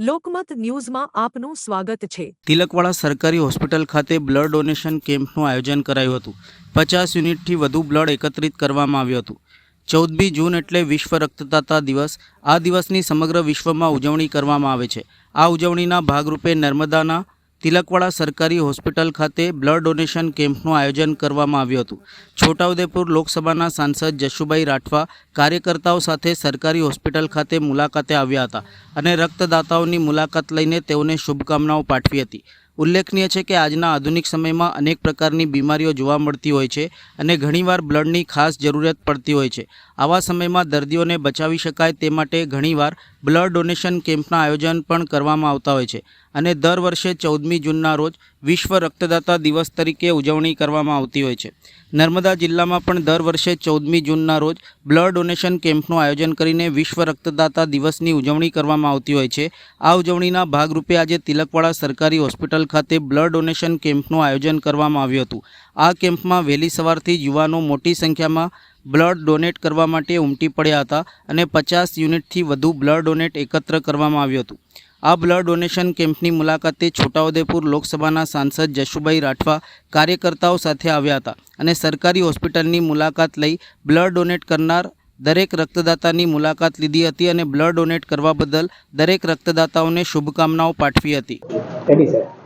લોકમત ન્યૂઝમાં આપનું સ્વાગત છે। તિલકવાડા સરકારી હોસ્પિટલ ખાતે બ્લડ ડોનેશન કેમ્પનું આયોજન કરાયું હતું। 50 યુનિટથી વધુ બ્લડ એકત્રિત કરવામાં આવ્યું હતું। 14મી જૂન એટલે વિશ્વ રક્તદાતા દિવસ। આ દિવસની સમગ્ર વિશ્વમાં ઉજવણી કરવામાં આવે છે। આ ઉજવણીના ભાગરૂપે નર્મદાના તિલકવાડા સરકારી હોસ્પિટલ ખાતે બ્લડ ડોનેશન કેમ્પનું આયોજન કરવામાં આવ્યું હતું। છોટાઉદેપુર લોકસભાના સાંસદ જશુભાઈ રાઠવા કાર્યકર્તાઓ સાથે સરકારી હોસ્પિટલ ખાતે મુલાકાતે આવ્યા હતા અને રક્તદાતાઓની મુલાકાત લઈને તેઓને શુભકામનાઓ પાઠવી હતી। ઉલ્લેખનીય છે કે આજના આધુનિક સમયમાં અનેક પ્રકારની બીમારીઓ જોવા મળતી હોય છે અને ઘણીવાર બ્લડની ખાસ જરૂરિયાત પડતી હોય છે। આવા સમયમાં દર્દીઓને બચાવી શકાય તે માટે ઘણીવાર બ્લડ ડોનેશન કેમ્પના આયોજન પણ કરવામાં આવતા હોય છે અને દર વર્ષે 14મી જૂનના રોજ વિશ્વ રક્તદાતા દિવસ તરીકે ઉજવણી કરવામાં આવતી હોય છે। નર્મદા જિલ્લામાં પણ દર વર્ષે 14મી જૂનના રોજ બ્લડ ડોનેશન કેમ્પનું આયોજન કરીને વિશ્વ રક્તદાતા દિવસની ઉજવણી કરવામાં આવતી હોય છે। આ ઉજવણીના ભાગરૂપે આજે તિલકવાડા સરકારી હોસ્પિટલ ખાતે બ્લડ ડોનેશન કેમ્પનું આયોજન કરવામાં આવ્યું હતું। આ કેમ્પમાં વહેલી સવારથી યુવાનો મોટી સંખ્યામાં બ્લડ ડોનેટ કરવા માટે ઉમટી પડ્યા હતા અને 50 યુનિટથી વધુ બ્લડ ડોનેટ એકત્ર કરવામાં આવ્યું હતું। આ બ્લડ ડોનેશન કેમ્પની મુલાકાતે છોટાઉદેપુર લોકસભાના સાંસદ જશુભાઈ રાઠવા કાર્યકર્તાઓ સાથે આવ્યા હતા અને સરકારી હોસ્પિટલની મુલાકાત લઈ બ્લડ ડોનેટ કરનાર દરેક રક્તદાતાની મુલાકાત લીધી હતી અને બ્લડ ડોનેટ કરવા બદલ દરેક રક્તદાતાઓને શુભકામનાઓ પાઠવી હતી।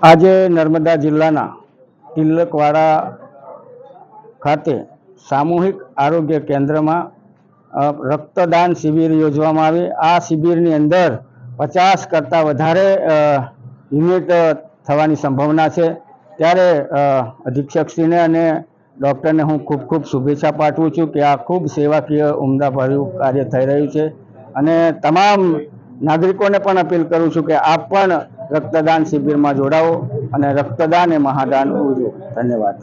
આજે નર્મદા જિલ્લાના તિલકવાડા ખાતે સામૂહિક આરોગ્ય કેન્દ્રમાં રક્તદાન શિબિર યોજવામાં આવી। આ શિબિરની અંદર 50 કરતાં વધારે યુનિટ થવાની સંભાવના છે। ત્યારે અધિક્ષકશ્રીને અને ડૉક્ટરને હું ખૂબ ખૂબ શુભેચ્છા પાઠવું છું કે આ ખૂબ સેવાકીય ઉમદાભર્યું કાર્ય થઈ રહ્યું છે અને તમામ નાગરિકોને પણ અપીલ કરું છું કે આપ પણ રક્તદાન શિબિરમાં જોડાઓ અને રક્તદાન એ મહાદાન ઉજવો। ધન્યવાદ।